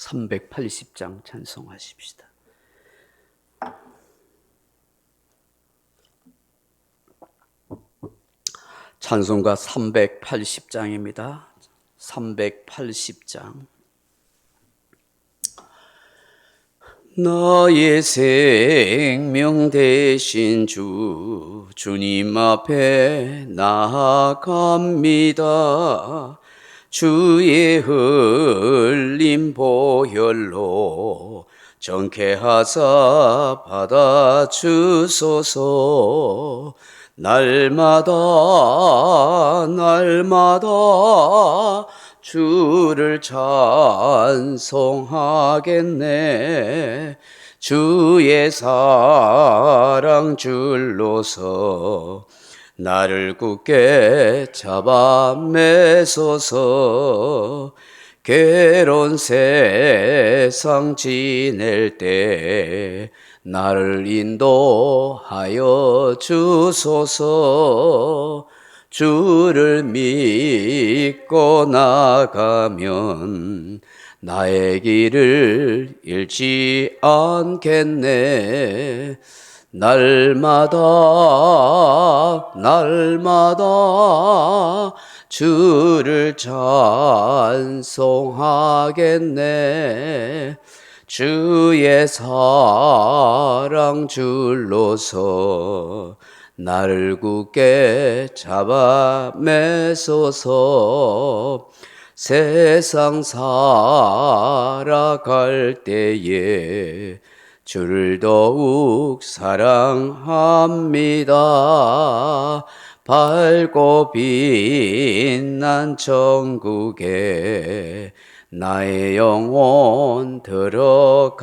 380장 찬송하십시다. 찬송가 380장입니다. 380장. 나의 생명 되신 주님 앞에 나아갑니다. 주의 흘린 보혈로 정케하사 받아주소서. 날마다 주를 찬송하겠네. 주의 사랑 줄로서 나를 굳게 잡아 매소서. 괴로운 세상 지낼 때 나를 인도하여 주소서. 주를 믿고 나가면 나의 길을 잃지 않겠네. 날마다 주를 찬송하겠네. 주의 사랑 줄로서 나를 굳게 잡아 매소서. 세상 살아갈 때에 주를 더욱 사랑합니다. 밝고 빛난 천국에 나의 영혼 들어가겠네.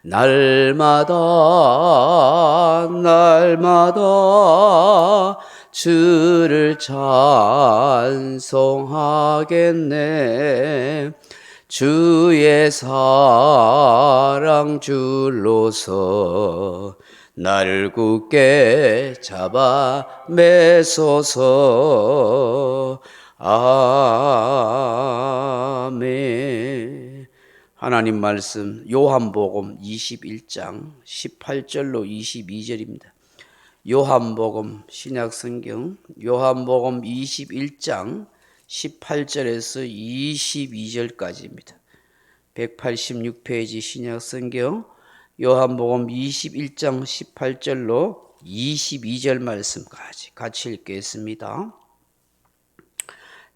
날마다 주를 찬송하겠네. 주의 사랑 줄로서 나를 굳게 잡아 매소서. 아멘. 하나님 말씀 요한복음 21장 18절로 22절입니다. 요한복음 신약성경 요한복음 21장 18절에서 22절까지입니다. 186페이지 신약성경 요한복음 21장 18절로 22절 말씀까지 같이 읽겠습니다.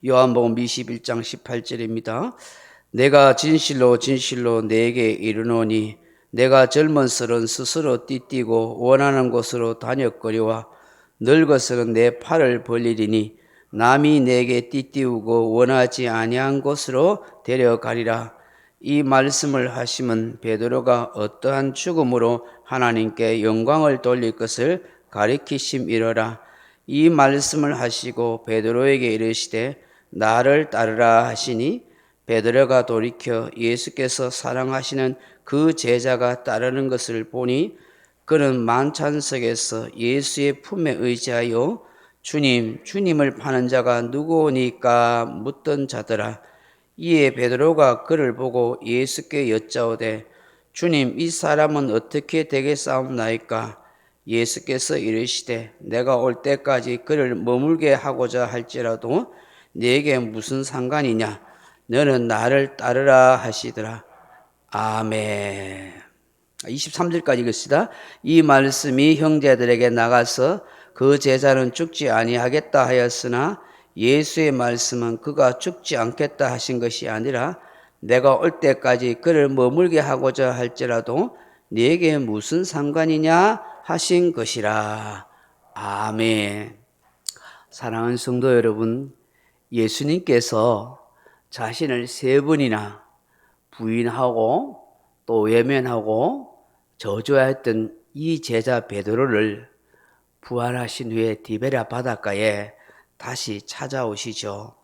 요한복음 21장 18절입니다. 내가 진실로 네게 이르노니 내가 젊은서는 스스로 띠띠고 원하는 곳으로 다녔거리와 늙어서는 내 팔을 벌리리니 남이 내게 띠띠우고 원하지 아니한 곳으로 데려가리라. 이 말씀을 하심은 베드로가 어떠한 죽음으로 하나님께 영광을 돌릴 것을 가리키심이로라. 이 말씀을 하시고 베드로에게 이르시되 나를 따르라 하시니 베드로가 돌이켜 예수께서 사랑하시는 그 제자가 따르는 것을 보니 그는 만찬석에서 예수의 품에 의지하여 주님을 파는 자가 누구오니까 묻던 자더라. 이에 베드로가 그를 보고 예수께 여짜오되 주님, 이 사람은 어떻게 되겠사옵나이까? 예수께서 이르시되 내가 올 때까지 그를 머물게 하고자 할지라도 네게 무슨 상관이냐? 너는 나를 따르라 하시더라. 아멘. 23절까지 읽읍시다. 이 말씀이 형제들에게 나가서 그 제자는 죽지 아니하겠다 하였으나 예수의 말씀은 그가 죽지 않겠다 하신 것이 아니라 내가 올 때까지 그를 머물게 하고자 할지라도 네게 무슨 상관이냐 하신 것이라. 아멘. 사랑하는 성도 여러분, 예수님께서 자신을 3번이나 부인하고 또 외면하고 저주하였던 이 제자 베드로를 부활하신 후에 디베랴 바닷가에 다시 찾아오시죠.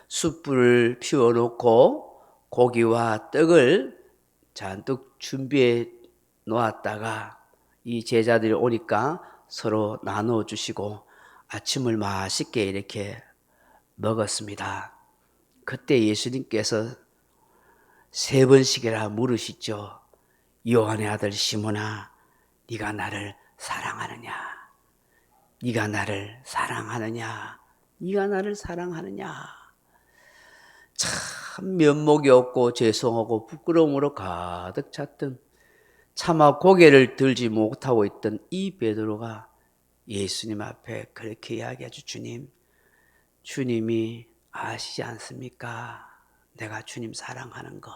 숯불을 피워놓고 고기와 떡을 잔뜩 준비해 놓았다가 이 제자들이 오니까 서로 나눠주시고 아침을 맛있게 이렇게 먹었습니다. 그때 예수님께서 3번씩이나 물으시죠. 요한의 아들 시몬아, 네가 나를 사랑하느냐? 네가 나를 사랑하느냐? 네가 나를 사랑하느냐? 참 면목이 없고 죄송하고 부끄러움으로 가득 찼던, 차마 고개를 들지 못하고 있던 이 베드로가 예수님 앞에 그렇게 이야기하죠. 주님이 아시지 않습니까? 내가 주님 사랑하는 거.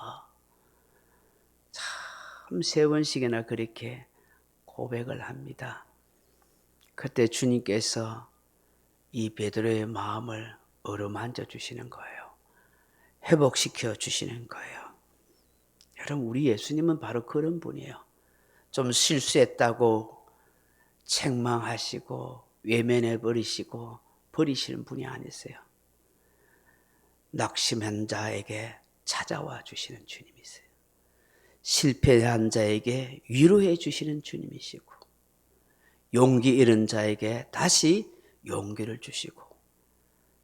참 3번씩이나 그렇게 고백을 합니다. 그때 주님께서 이 베드로의 마음을 어루만져 주시는 거예요. 회복시켜 주시는 거예요. 여러분, 우리 예수님은 바로 그런 분이에요. 좀 실수했다고 책망하시고 외면해 버리시고 버리시는 분이 아니세요. 낙심한 자에게 찾아와 주시는 주님이세요. 실패한 자에게 위로해 주시는 주님이시고, 용기 잃은 자에게 다시 용기를 주시고,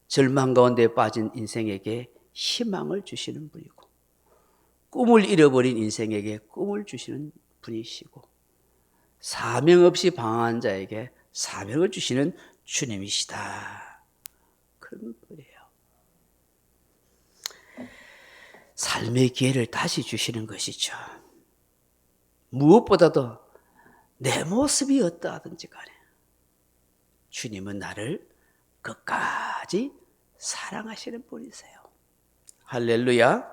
절망 가운데 빠진 인생에게 희망을 주시는 분이고, 꿈을 잃어버린 인생에게 꿈을 주시는 분이시고, 사명 없이 방황한 자에게 사명을 주시는 주님이시다. 그런 분이에요. 삶의 기회를 다시 주시는 것이죠. 무엇보다도 내 모습이 어떠하든지 간에 주님은 나를 끝까지 사랑하시는 분이세요. 할렐루야.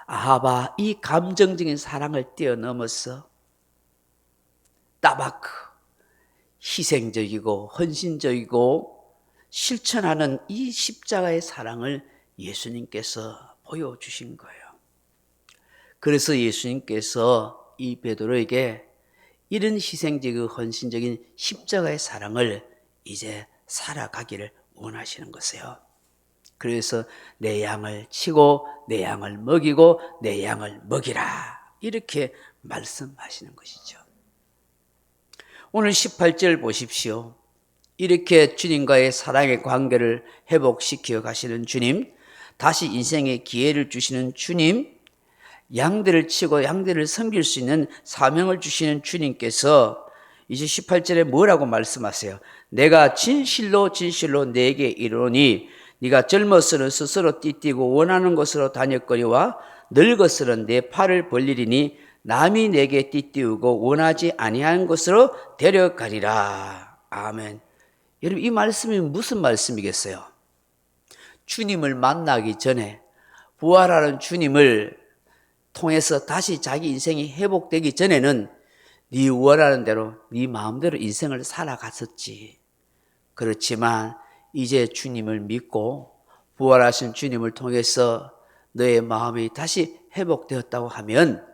아하바, 이 감정적인 사랑을 뛰어넘어서 따바크, 희생적이고 헌신적이고 실천하는 이 십자가의 사랑을 예수님께서 보여주신 거예요. 그래서 예수님께서 이 베드로에게 이런 희생적이고 헌신적인 십자가의 사랑을 이제 살아가기를 원하시는 것이에요. 그래서 내 양을 치고 내 양을 먹이고 내 양을 먹이라, 이렇게 말씀하시는 것이죠. 오늘 18절 보십시오. 이렇게 주님과의 사랑의 관계를 회복시켜 가시는 주님, 다시 인생의 기회를 주시는 주님, 양들을 치고 양들을 섬길 수 있는 사명을 주시는 주님께서 이제 18절에 뭐라고 말씀하세요? 내가 진실로 진실로 네게 이르노니 네가 젊어서는 스스로 띠띠고 원하는 곳으로 다녔거니와 늙어서는 내 팔을 벌리리니 남이 내게 띠띠우고 원하지 아니한 곳으로 데려가리라. 아멘. 여러분, 이 말씀이 무슨 말씀이겠어요? 주님을 만나기 전에, 부활하는 주님을 통해서 다시 자기 인생이 회복되기 전에는 네 원하는 대로 네 마음대로 인생을 살아갔었지. 그렇지만 이제 주님을 믿고 부활하신 주님을 통해서 너의 마음이 다시 회복되었다고 하면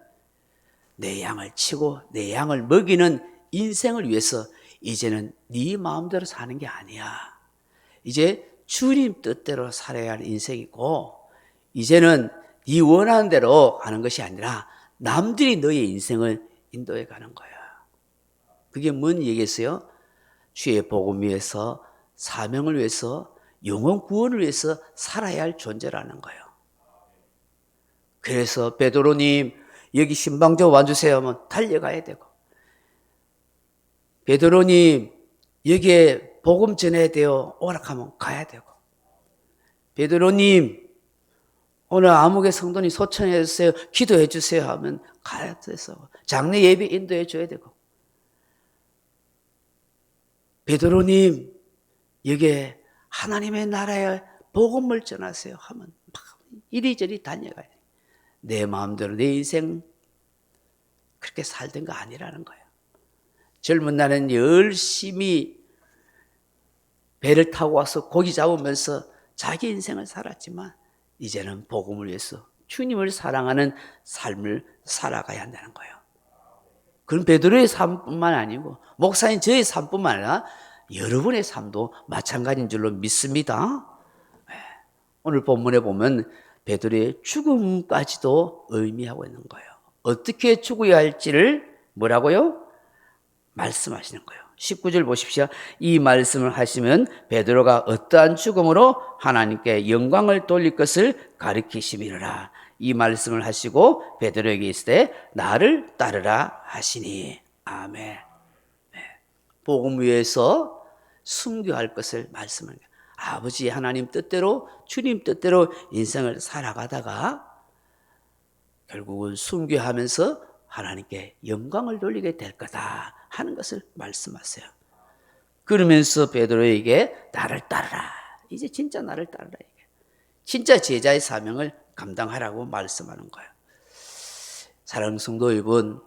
내 양을 치고 내 양을 먹이는 인생을 위해서 이제는 네 마음대로 사는 게 아니야. 이제 주님 뜻대로 살아야 할 인생이고, 이제는 네 원하는 대로 가는 것이 아니라 남들이 너의 인생을 인도해 가는 거야. 그게 뭔 얘기겠어요? 주의 복음 위해서, 사명을 위해서, 영혼 구원을 위해서 살아야 할 존재라는 거예요. 그래서 베드로님 여기 신방정 와주세요 하면 달려가야 되고, 베드로님 여기에 복음 전해야 돼요 오락하면 가야 되고, 베드로님 오늘 아무개 성도님 소천해 주세요, 기도해 주세요 하면 가야 돼서 장례 예배 인도해 줘야 되고, 베드로님 여기에 하나님의 나라에 복음을 전하세요 하면 막 이리저리 다녀가야 돼. 내 마음대로 내 인생 그렇게 살던 거 아니라는 거예요. 젊은 날은 열심히 배를 타고 와서 고기 잡으면서 자기 인생을 살았지만 이제는 복음을 위해서 주님을 사랑하는 삶을 살아가야 한다는 거예요. 그럼 베드로의 삶뿐만 아니고 목사님 저의 삶뿐만 아니라 여러분의 삶도 마찬가지인 줄로 믿습니다. 오늘 본문에 보면 베드로의 죽음까지도 의미하고 있는 거예요. 어떻게 죽어야 할지를 뭐라고요? 말씀하시는 거예요. 19절 보십시오. 이 말씀을 하시면 베드로가 어떠한 죽음으로 하나님께 영광을 돌릴 것을 가르치심이라. 이 말씀을 하시고 베드로에게 이르시되 나를 따르라 하시니. 아멘. 네. 복음 위에서 순교할 것을 말씀을, 아버지 하나님 뜻대로, 주님 뜻대로 인생을 살아가다가 결국은 순교하면서 하나님께 영광을 돌리게 될 거다 하는 것을 말씀하세요. 그러면서 베드로에게 나를 따르라. 이제 진짜 나를 따르라. 진짜 제자의 사명을 감당하라고 말씀하는 거예요. 사랑하는 성도 여러분,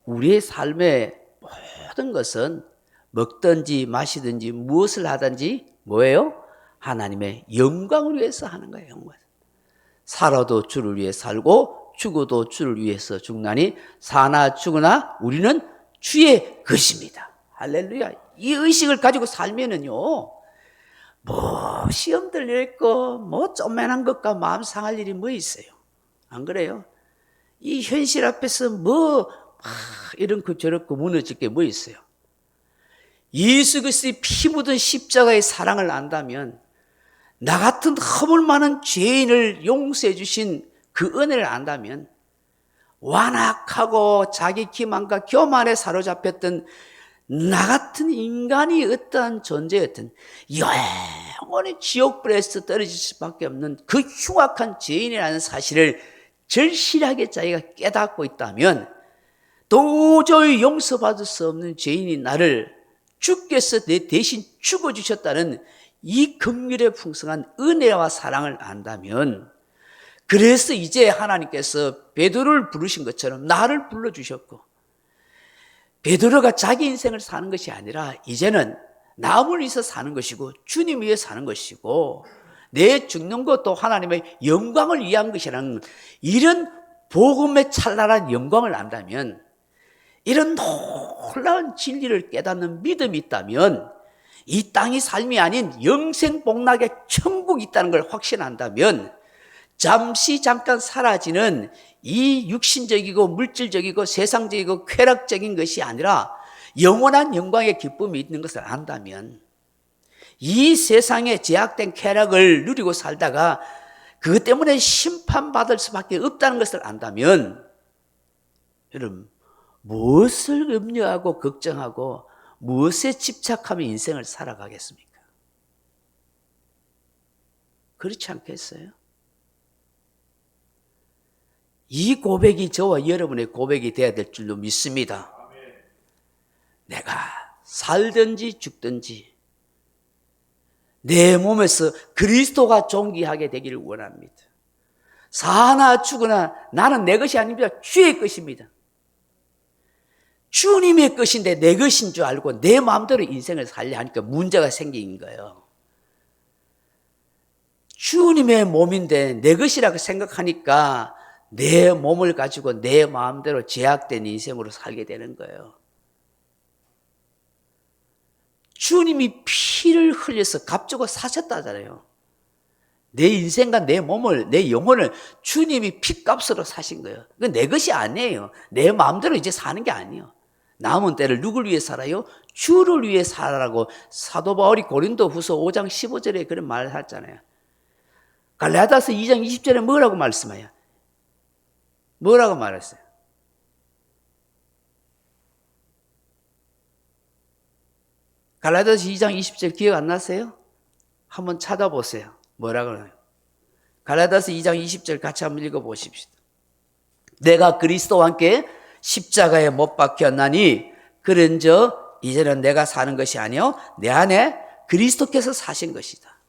우리의 삶의 모든 것은 먹든지 마시든지 무엇을 하든지 뭐예요? 하나님의 영광을 위해서 하는 거예요. 영광. 살아도 주를 위해 살고 죽어도 주를 위해서 죽나니 사나 죽으나 우리는 주의 것입니다. 할렐루야. 이 의식을 가지고 살면은요, 뭐 시험 들릴 있고 뭐 쪼매난 것과 마음 상할 일이 뭐 있어요? 안 그래요? 이 현실 앞에서 뭐 이런 그 저렇고 무너질 게 뭐 있어요? 예수 그리스도의 피 묻은 십자가의 사랑을 안다면, 나 같은 허물 많은 죄인을 용서해 주신 그 은혜를 안다면, 완악하고 자기 기만과 교만에 사로잡혔던 나 같은 인간이 어떠한 존재였든 영원히 지옥불에서 떨어질 수밖에 없는 그 흉악한 죄인이라는 사실을 절실하게 자기가 깨닫고 있다면, 도저히 용서받을 수 없는 죄인인 나를 주께서 내 대신 죽어주셨다는 이 긍휼의 풍성한 은혜와 사랑을 안다면, 그래서 이제 하나님께서 베드로를 부르신 것처럼 나를 불러주셨고, 베드로가 자기 인생을 사는 것이 아니라 이제는 남을 위해서 사는 것이고 주님 위해 사는 것이고 내 죽는 것도 하나님의 영광을 위한 것이라는 이런 복음의 찬란한 영광을 안다면, 이런 놀라운 진리를 깨닫는 믿음이 있다면, 이 땅이 삶이 아닌 영생복락의 천국이 있다는 걸 확신한다면, 잠깐 사라지는 이 육신적이고 물질적이고 세상적이고 쾌락적인 것이 아니라 영원한 영광의 기쁨이 있는 것을 안다면, 이 세상에 제약된 쾌락을 누리고 살다가 그것 때문에 심판받을 수밖에 없다는 것을 안다면, 여러분, 무엇을 염려하고 걱정하고 무엇에 집착하며 인생을 살아가겠습니까? 그렇지 않겠어요? 이 고백이 저와 여러분의 고백이 되어야 될 줄로 믿습니다. 내가 살든지 죽든지 내 몸에서 그리스도가 존귀하게 되기를 원합니다. 사나 죽으나 나는 내 것이 아닙니다. 주의 것입니다. 주님의 것인데 내 것인 줄 알고 내 마음대로 인생을 살려 하니까 문제가 생긴 거예요. 주님의 몸인데 내 것이라고 생각하니까 내 몸을 가지고 내 마음대로 제약된 인생으로 살게 되는 거예요. 주님이 피를 흘려서 값주고 사셨다잖아요. 내 인생과 내 몸을, 내 영혼을 주님이 피값으로 사신 거예요. 그건 내 것이 아니에요. 내 마음대로 이제 사는 게 아니에요. 남은 때를 누굴 위해 살아요? 주를 위해 살아라고 사도 바울이 고린도후서 5장 15절에 그런 말을 했잖아요. 갈라디아서 2장 20절에 뭐라고 말씀해요? 뭐라고 말했어요? 갈라디아서 2장 20절 기억 안 나세요? 한번 찾아보세요. 뭐라고 그래요? 갈라디아서 2장 20절 같이 한번 읽어보십시오. 내가 그리스도와 함께 십자가에 못 박혔나니 그런즉 이제는 내가 사는 것이 아니요 내 안에 그리스도께서 사신 것이다.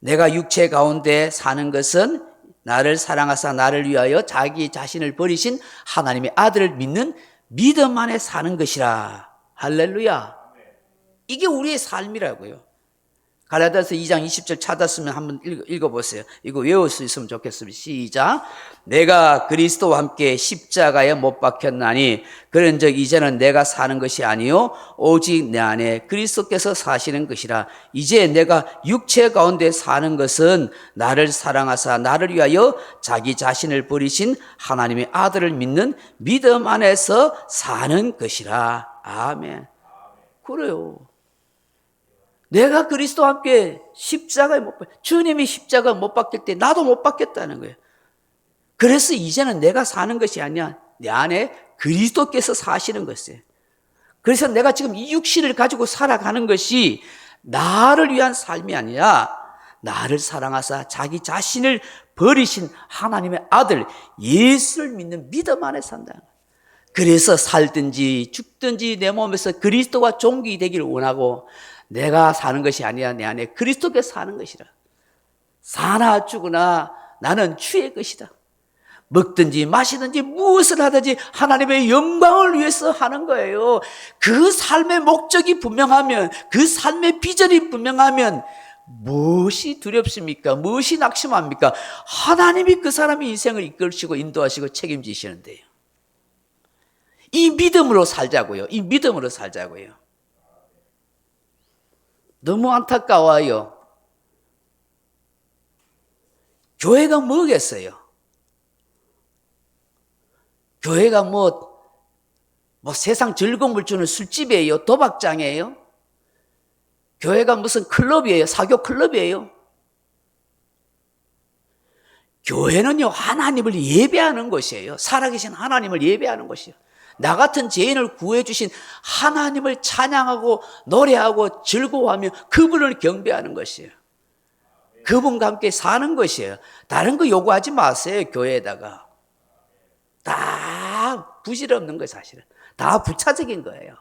내가 육체 가운데 사는 것은 나를 사랑하사 나를 위하여 자기 자신을 버리신 하나님의 아들을 믿는 믿음 안에 사는 것이라. 할렐루야. 이게 우리의 삶이라고요. 갈라디아서 2장 20절 찾았으면 한번 읽어보세요. 이거 외울 수 있으면 좋겠습니다. 시작. 내가 그리스도와 함께 십자가에 못 박혔나니 그런즉 이제는 내가 사는 것이 아니요 오직 내 안에 그리스도께서 사시는 것이라. 이제 내가 육체 가운데 사는 것은 나를 사랑하사 나를 위하여 자기 자신을 버리신 하나님의 아들을 믿는 믿음 안에서 사는 것이라. 아멘. 그래요. 내가 그리스도와 함께 십자가에 못 박혀, 주님이 십자가 못 박힐 때 나도 못 박혔다는 거예요. 그래서 이제는 내가 사는 것이 아니야. 내 안에 그리스도께서 사시는 것이에요. 그래서 내가 지금 이 육신을 가지고 살아가는 것이 나를 위한 삶이 아니라 나를 사랑하사 자기 자신을 버리신 하나님의 아들 예수를 믿는 믿음 안에 산다는 거예요. 그래서 살든지 죽든지 내 몸에서 그리스도와 종기되기를 원하고 내가 사는 것이 아니라 내 안에 그리스도께서 사는 것이라. 사나 죽으나 나는 주의 것이다. 먹든지 마시든지 무엇을 하든지 하나님의 영광을 위해서 하는 거예요. 그 삶의 목적이 분명하면, 그 삶의 비전이 분명하면 무엇이 두렵습니까? 무엇이 낙심합니까? 하나님이 그 사람의 인생을 이끌시고 인도하시고 책임지시는데요. 이 믿음으로 살자고요. 이 믿음으로 살자고요. 너무 안타까워요. 교회가 뭐겠어요? 교회가 뭐 세상 즐거움을 주는 술집이에요? 도박장이에요? 교회가 무슨 클럽이에요? 사교 클럽이에요? 교회는요, 하나님을 예배하는 곳이에요. 살아계신 하나님을 예배하는 곳이에요. 나 같은 죄인을 구해주신 하나님을 찬양하고 노래하고 즐거워하며 그분을 경배하는 것이에요. 그분과 함께 사는 것이에요. 다른 거 요구하지 마세요, 교회에다가. 다 부질없는 거예요, 사실은. 다 부차적인 거예요.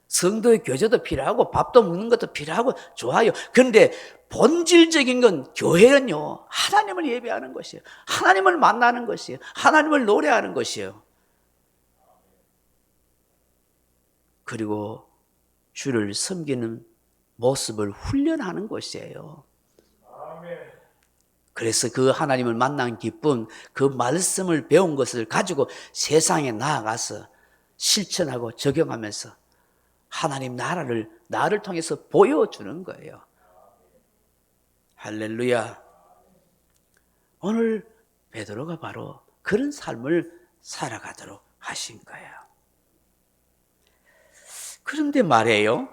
성도의 교제도 필요하고 밥도 먹는 것도 필요하고 좋아요. 그런데 본질적인 건 교회는요, 하나님을 예배하는 것이에요. 하나님을 만나는 것이에요. 하나님을 노래하는 것이에요. 그리고 주를 섬기는 모습을 훈련하는 것이에요. 그래서 그 하나님을 만난 기쁨, 그 말씀을 배운 것을 가지고 세상에 나아가서 실천하고 적용하면서 하나님 나를 통해서 보여주는 거예요. 할렐루야. 오늘 베드로가 바로 그런 삶을 살아가도록 하신 거예요. 그런데 말이에요,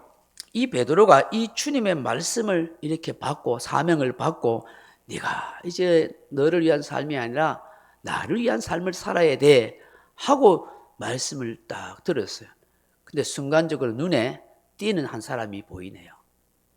이 베드로가 이 주님의 말씀을 이렇게 받고 사명을 받고 네가 이제 너를 위한 삶이 아니라 나를 위한 삶을 살아야 돼 하고 말씀을 딱 들었어요. 근데 순간적으로 눈에 띄는 한 사람이 보이네요.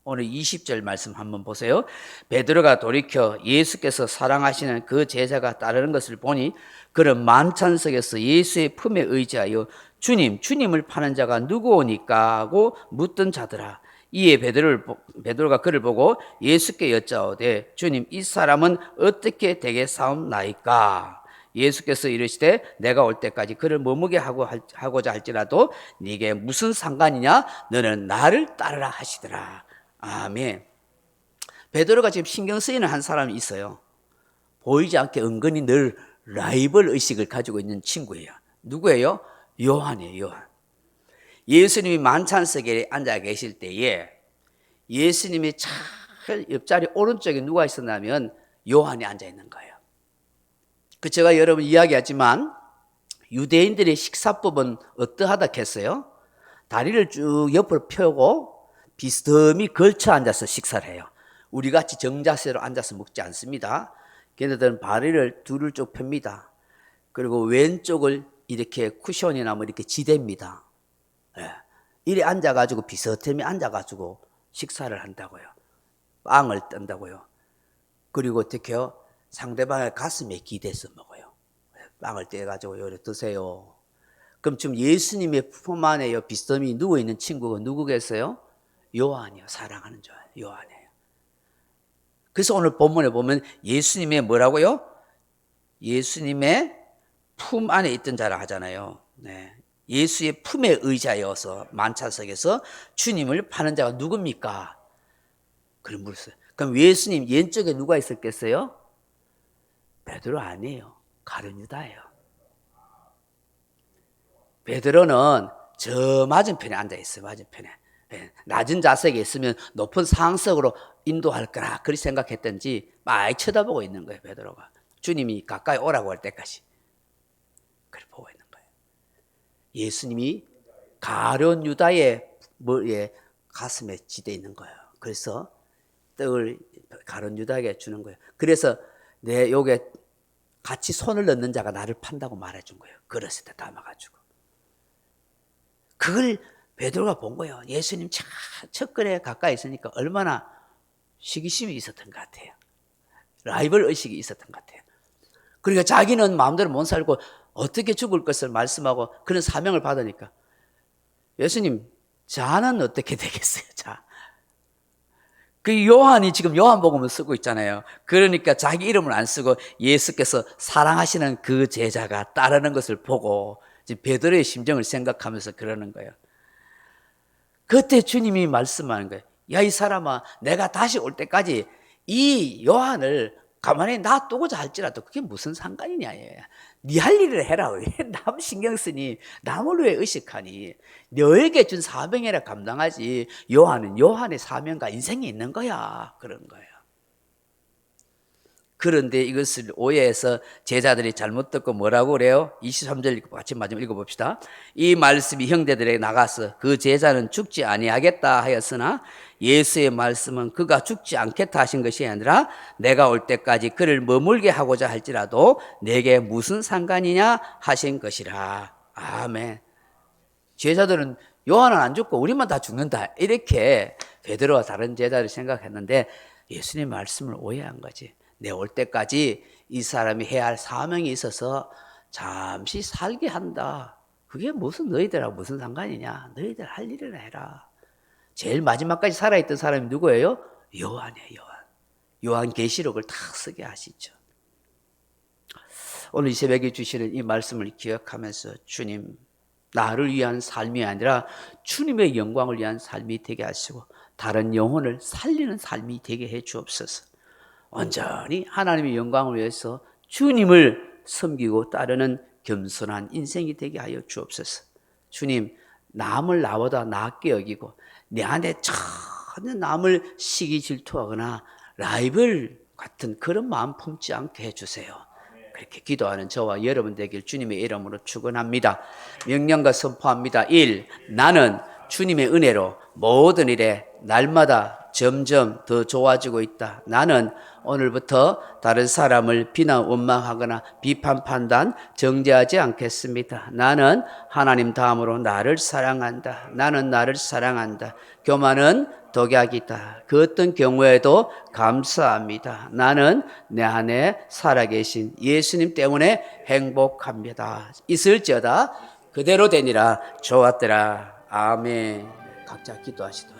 오늘 20절 말씀 한번 보세요. 베드로가 돌이켜 예수께서 사랑하시는 그 제자가 따르는 것을 보니 그는 만찬석에서 예수의 품에 의지하여 주님을 파는 자가 누구오니까 하고 묻던 자더라. 이에 베드로가 그를 보고 예수께 여짜오되 주님, 이 사람은 어떻게 되겠사옵나이까? 예수께서 이르시되 내가 올 때까지 그를 머무게 하고자 할지라도 네게 무슨 상관이냐? 너는 나를 따르라 하시더라. 아멘. 베드로가 지금 신경 쓰이는 한 사람이 있어요. 보이지 않게 은근히 늘 라이벌 의식을 가지고 있는 친구예요. 누구예요? 요한이에요. 요한. 예수님이 만찬석에 앉아 계실 때에 예수님이 잘 옆자리 오른쪽에 누가 있었냐면 요한이 앉아 있는 거예요. 그 제가 여러분 이야기하지만 유대인들의 식사법은 어떠하다 했어요? 다리를 쭉 옆으로 펴고 비스듬히 걸쳐 앉아서 식사를 해요. 우리같이 정자세로 앉아서 먹지 않습니다. 걔네들은 다리를 둘을 쭉 펴니다. 그리고 왼쪽을 이렇게 쿠션이나 뭐 이렇게 지댑니다. 예. 이리 앉아가지고 비스듬히 앉아가지고 식사를 한다고요. 빵을 뜬다고요. 그리고 어떻게요? 상대방의 가슴에 기대서 먹어요. 빵을 떼가지고 요리 드세요. 그럼 지금 예수님의 품 안에 비스듬히 누워있는 친구가 누구겠어요? 요한이요. 사랑하는 요한이에요. 그래서 오늘 본문에 보면 예수님의 뭐라고요? 예수님의 품 안에 있던 자라 하잖아요. 네. 예수의 품에 의지하여서 만찬석에서 주님을 파는 자가 누굽니까? 그럼 물었어요. 그럼 예수님 왼쪽에 누가 있었겠어요? 베드로 아니에요. 가룟 유다예요. 베드로는 저 맞은편에 앉아 있어요. 맞은편에. 낮은 좌석에 있으면 높은 상석으로 인도할 거라 그렇게 생각했던지 많이 쳐다보고 있는 거예요. 베드로가. 주님이 가까이 오라고 할 때까지. 그렇게 보고 있는 거예요. 예수님이 가룟 유다의 머리에 가슴에 지대 있는 거예요. 그래서 떡을 가룟 유다에게 주는 거예요. 그래서 내 요게 같이 손을 넣는 자가 나를 판다고 말해준 거예요. 그릇에 담아가지고. 그걸 베드로가 본 거예요. 예수님 첫걸에 가까이 있으니까 얼마나 시기심이 있었던 것 같아요. 라이벌 의식이 있었던 것 같아요. 그러니까 자기는 마음대로 못 살고 어떻게 죽을 것을 말씀하고 그런 사명을 받으니까 예수님, 자는 어떻게 되겠어요? 자, 그 요한이 지금 요한복음을 쓰고 있잖아요. 그러니까 자기 이름을 안 쓰고 예수께서 사랑하시는 그 제자가 따르는 것을 보고 베드로의 심정을 생각하면서 그러는 거예요. 그때 주님이 말씀하는 거예요. 야, 이 사람아, 내가 다시 올 때까지 이 요한을 가만히 놔두고자 할지라도 그게 무슨 상관이냐. 네 할 일을 해라. 왜 남 신경 쓰니? 남을 왜 의식하니? 너에게 준 사명이라 감당하지. 요한은 요한의 사명과 인생이 있는 거야. 그런 거예요. 그런데 이것을 오해해서 제자들이 잘못 듣고 뭐라고 그래요? 23절 같이 마지막 읽어봅시다. 이 말씀이 형제들에게 나가서 그 제자는 죽지 아니하겠다 하였으나 예수의 말씀은 그가 죽지 않겠다 하신 것이 아니라 내가 올 때까지 그를 머물게 하고자 할지라도 내게 무슨 상관이냐 하신 것이라. 아멘. 제자들은 요한은 안 죽고 우리만 다 죽는다. 이렇게 베드로와 다른 제자를 생각했는데 예수님 말씀을 오해한 거지. 내 올 때까지 이 사람이 해야 할 사명이 있어서 잠시 살게 한다. 그게 무슨 너희들하고 무슨 상관이냐. 너희들 할 일이나 해라. 제일 마지막까지 살아있던 사람이 누구예요? 요한이에요. 요한. 요한계시록을 다 쓰게 하시죠. 오늘 이 새벽에 주시는 이 말씀을 기억하면서 주님, 나를 위한 삶이 아니라 주님의 영광을 위한 삶이 되게 하시고 다른 영혼을 살리는 삶이 되게 해 주옵소서. 온전히 하나님의 영광을 위해서 주님을 섬기고 따르는 겸손한 인생이 되게 하여 주옵소서. 주님, 남을 나보다 낫게 여기고 내 안에 전혀 남을 시기 질투하거나 라이벌 같은 그런 마음 품지 않게 해주세요. 그렇게 기도하는 저와 여러분 되길 주님의 이름으로 축원합니다. 명령과 선포합니다. 1. 나는 주님의 은혜로 모든 일에 날마다 점점 더 좋아지고 있다. 나는 오늘부터 다른 사람을 비난 원망하거나 비판 판단 정죄하지 않겠습니다. 나는 하나님 다음으로 나를 사랑한다. 나는 나를 사랑한다. 교만은 독약이다. 그 어떤 경우에도 감사합니다. 나는 내 안에 살아계신 예수님 때문에 행복합니다. 있을지어다 그대로 되니라. 좋았더라. 아멘. 각자 기도하시도록.